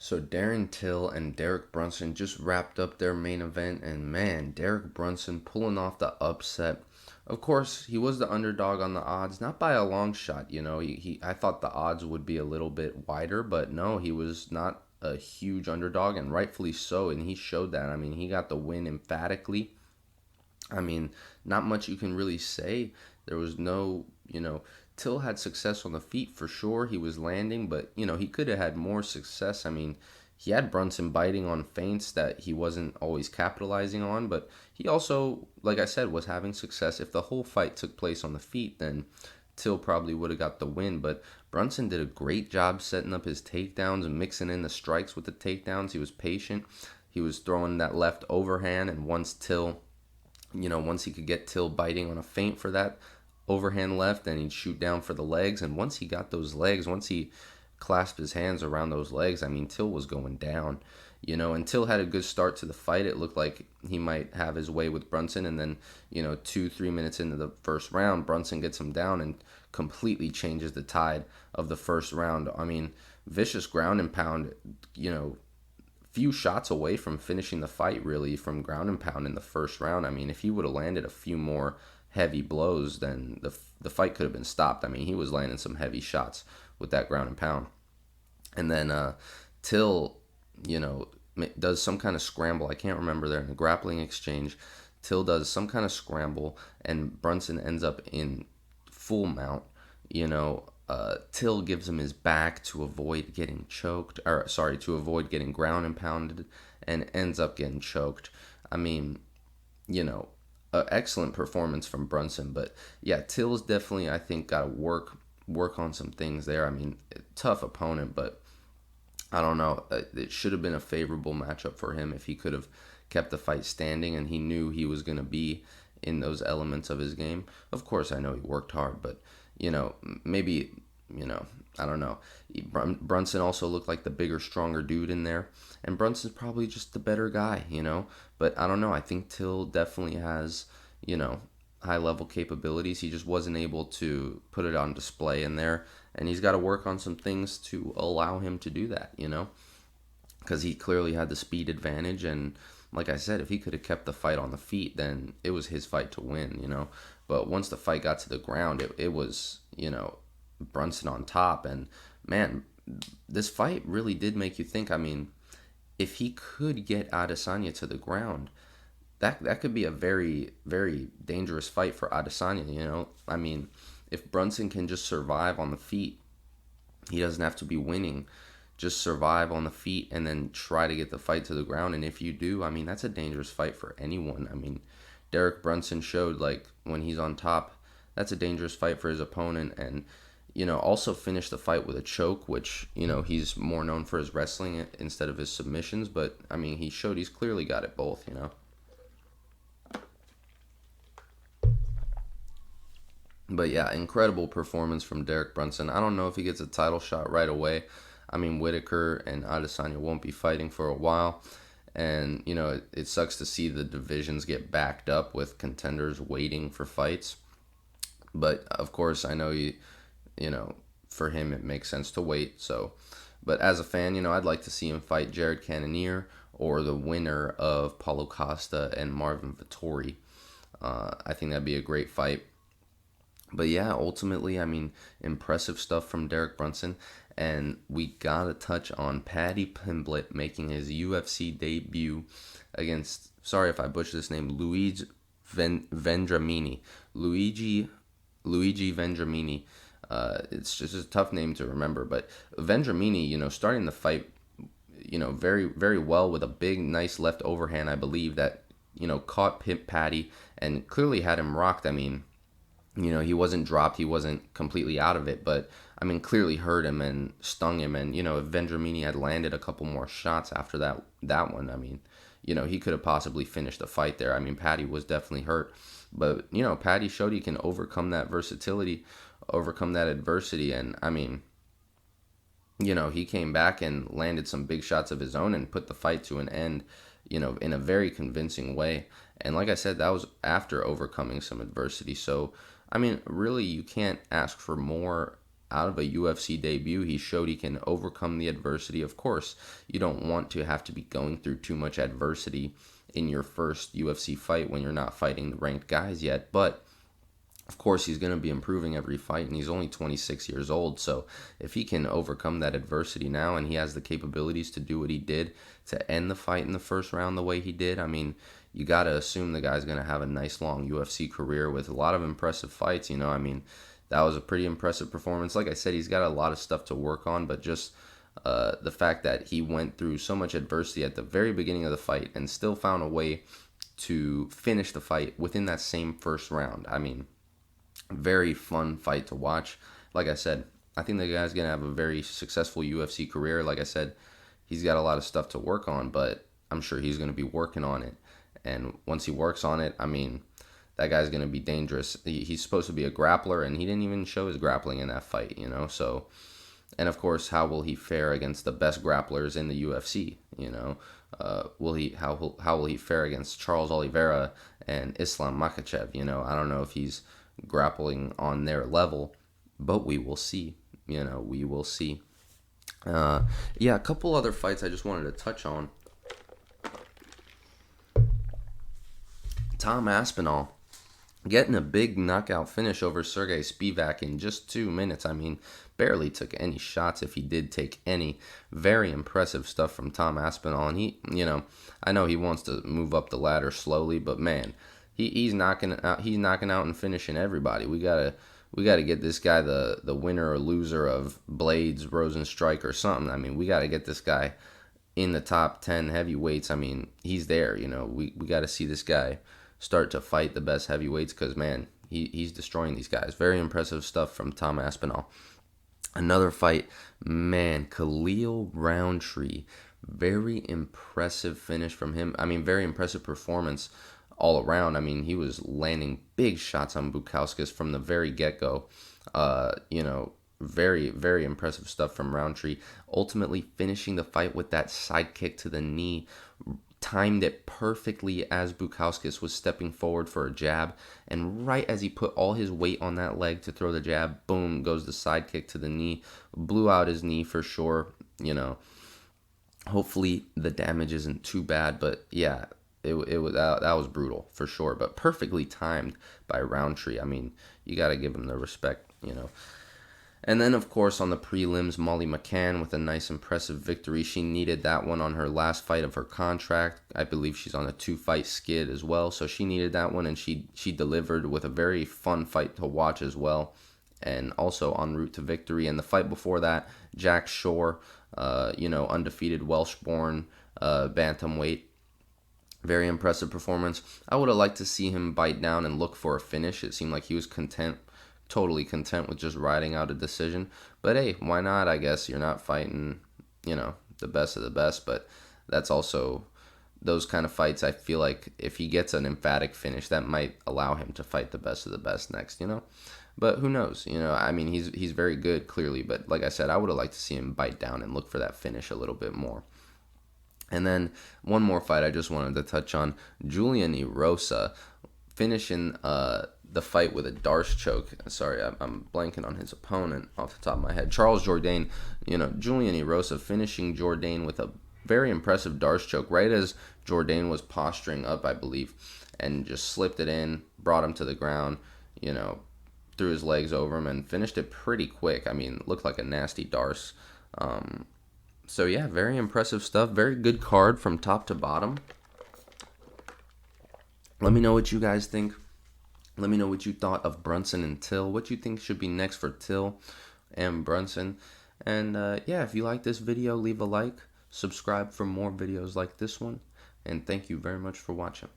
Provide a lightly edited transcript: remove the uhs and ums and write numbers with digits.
So Darren Till and Derek Brunson just wrapped up their main event, and man, Derek Brunson pulling off the upset. Of course, he was the underdog on the odds, not by a long shot. I thought the odds would be a little bit wider, but no, he was not a huge underdog, and rightfully so. And he showed that. I mean, he got the win emphatically. I mean, not much you can really say. There was no, Till had success on the feet for sure. He was landing, but, he could have had more success. I mean, he had Brunson biting on feints that he wasn't always capitalizing on, but he also, like I said, was having success. If the whole fight took place on the feet, then Till probably would have got the win. But Brunson did a great job setting up his takedowns and mixing in the strikes with the takedowns. He was patient. He was throwing that left overhand, and once he could get Till biting on a feint for that overhand left, then he'd shoot down for the legs. And once he got those legs, once he clasped his hands around those legs, I mean, Till was going down. And Till had a good start to the fight. It looked like he might have his way with Brunson. And then, 2, 3 minutes into the first round, Brunson gets him down and completely changes the tide of the first round. I mean, vicious ground and pound, few shots away from finishing the fight, really, from ground and pound in the first round. I mean, if he would have landed a few more heavy blows, then the fight could have been stopped. I mean, he was landing some heavy shots with that ground and pound. And then Till, does some kind of scramble. I can't remember there in the grappling exchange. Till does some kind of scramble, and Brunson ends up in full mount. Till gives him his back to avoid getting choked, or sorry, to avoid getting ground and pounded, and ends up getting choked. I mean, excellent performance from Brunson, but yeah, Till's definitely, I think, got to work on some things there. I mean, tough opponent, but I don't know. It should have been a favorable matchup for him if he could have kept the fight standing, and he knew he was going to be in those elements of his game. Of course, I know he worked hard, but maybe, I don't know. Brunson also looked like the bigger, stronger dude in there, and Brunson's probably just the better guy. But I don't know. I think Till definitely has, high level capabilities. He just wasn't able to put it on display in there, and he's got to work on some things to allow him to do that. Because he clearly had the speed advantage, and like I said, if he could have kept the fight on the feet, then it was his fight to win. But once the fight got to the ground, it was, Brunson on top. And man, this fight really did make you think. I mean, if he could get Adesanya to the ground, that could be a very, very dangerous fight for Adesanya. I mean, if Brunson can just survive on the feet, he doesn't have to be winning. Just survive on the feet and then try to get the fight to the ground. And if you do, I mean, that's a dangerous fight for anyone. I mean, Derek Brunson showed, like, when he's on top, that's a dangerous fight for his opponent. And, also finished the fight with a choke, which, he's more known for his wrestling instead of his submissions. But, I mean, he showed he's clearly got it both. But yeah, incredible performance from Derek Brunson. I don't know if he gets a title shot right away. I mean, Whitaker and Adesanya won't be fighting for a while. And, it sucks to see the divisions get backed up with contenders waiting for fights. But, of course, I know for him it makes sense to wait. So, but as a fan, I'd like to see him fight Jared Cannonier or the winner of Paulo Costa and Marvin Vettori. I think that'd be a great fight. But yeah, ultimately, I mean, impressive stuff from Derek Brunson. And we gotta touch on Paddy Pimblett making his UFC debut against, sorry if I butcher this name, Vendramini. Luigi Vendramini. It's just a tough name to remember. But Vendramini, starting the fight, very, very well with a big, nice left overhand, I believe, that, caught Paddy and clearly had him rocked. I mean, he wasn't dropped, he wasn't completely out of it, but I mean, clearly hurt him and stung him. And if Vendramini had landed a couple more shots after that one, I mean, he could have possibly finished the fight there. I mean, Paddy was definitely hurt, but Paddy showed he can overcome that versatility, overcome that adversity, and I mean, he came back and landed some big shots of his own and put the fight to an end, in a very convincing way. And like I said, that was after overcoming some adversity. So I mean, really, you can't ask for more out of a UFC debut. He showed he can overcome the adversity. Of course, you don't want to have to be going through too much adversity in your first UFC fight when you're not fighting the ranked guys yet, but of course, he's going to be improving every fight, and he's only 26 years old. So if he can overcome that adversity now, and he has the capabilities to do what he did to end the fight in the first round the way he did, I mean, you got to assume the guy's going to have a nice long UFC career with a lot of impressive fights. I mean, that was a pretty impressive performance. Like I said, he's got a lot of stuff to work on, but just the fact that he went through so much adversity at the very beginning of the fight and still found a way to finish the fight within that same first round. I mean, very fun fight to watch. Like I said, I think the guy's going to have a very successful UFC career. Like I said, he's got a lot of stuff to work on, but I'm sure he's going to be working on it. And once he works on it, I mean, that guy's going to be dangerous. He's supposed to be a grappler, and he didn't even show his grappling in that fight, So, and of course, how will he fare against the best grapplers in the UFC? How will he fare against Charles Oliveira and Islam Makhachev? I don't know if he's grappling on their level, but we will see. We will see. A couple other fights I just wanted to touch on. Tom Aspinall getting a big knockout finish over Sergey Spivak in just 2 minutes. I mean, barely took any shots if he did take any. Very impressive stuff from Tom Aspinall. And he, I know he wants to move up the ladder slowly, but man, he's knocking out and finishing everybody. We gotta get this guy the winner or loser of Blades, Rosenstrike, or something. I mean, we gotta get this guy in the top 10 heavyweights. I mean, he's there. We gotta see this guy start to fight the best heavyweights because man, he's destroying these guys. Very impressive stuff from Tom Aspinall. Another fight, man, Khalil Roundtree. Very impressive finish from him. I mean, very impressive performance all around. I mean, he was landing big shots on Bukauskas from the very get-go. Very, very impressive stuff from Roundtree. Ultimately finishing the fight with that side kick to the knee. Timed it perfectly as Bukauskas was stepping forward for a jab. And right as he put all his weight on that leg to throw the jab, boom, goes the side kick to the knee. Blew out his knee for sure. Hopefully the damage isn't too bad. But yeah, it was that was brutal for sure. But perfectly timed by Roundtree. I mean, you got to give him the respect, And then, of course, on the prelims, Molly Mccann with a nice, impressive victory. She needed that one on her last fight of her contract. I believe she's on a 2-fight skid as well, so she needed that one, and she delivered with a very fun fight to watch as well, and also en route to victory. And the fight before that, Jack Shore, undefeated Welsh-born bantamweight. Very impressive performance. I would have liked to see him bite down and look for a finish. It seemed like he was totally content with just riding out a decision. But hey, why not? I guess you're not fighting, the best of the best. But that's also those kind of fights. I feel like if he gets an emphatic finish, that might allow him to fight the best of the best next, But who knows? I mean, he's very good, clearly. But like I said, I would have liked to see him bite down and look for that finish a little bit more. And then one more fight I just wanted to touch on. Julian Erosa finishing the fight with a Darce choke. Sorry, I'm blanking on his opponent off the top of my head. Charles Jourdain. Julian Erosa finishing Jourdain with a very impressive Darce choke right as Jourdain was posturing up, I believe, and just slipped it in, brought him to the ground, threw his legs over him and finished it pretty quick. I mean, it looked like a nasty Darce. So yeah, very impressive stuff. Very good card from top to bottom. Let me know what you guys think. Let me know what you thought of Brunson and Till. What you think should be next for Till and Brunson. And if you like this video, leave a like. Subscribe for more videos like this one. And thank you very much for watching.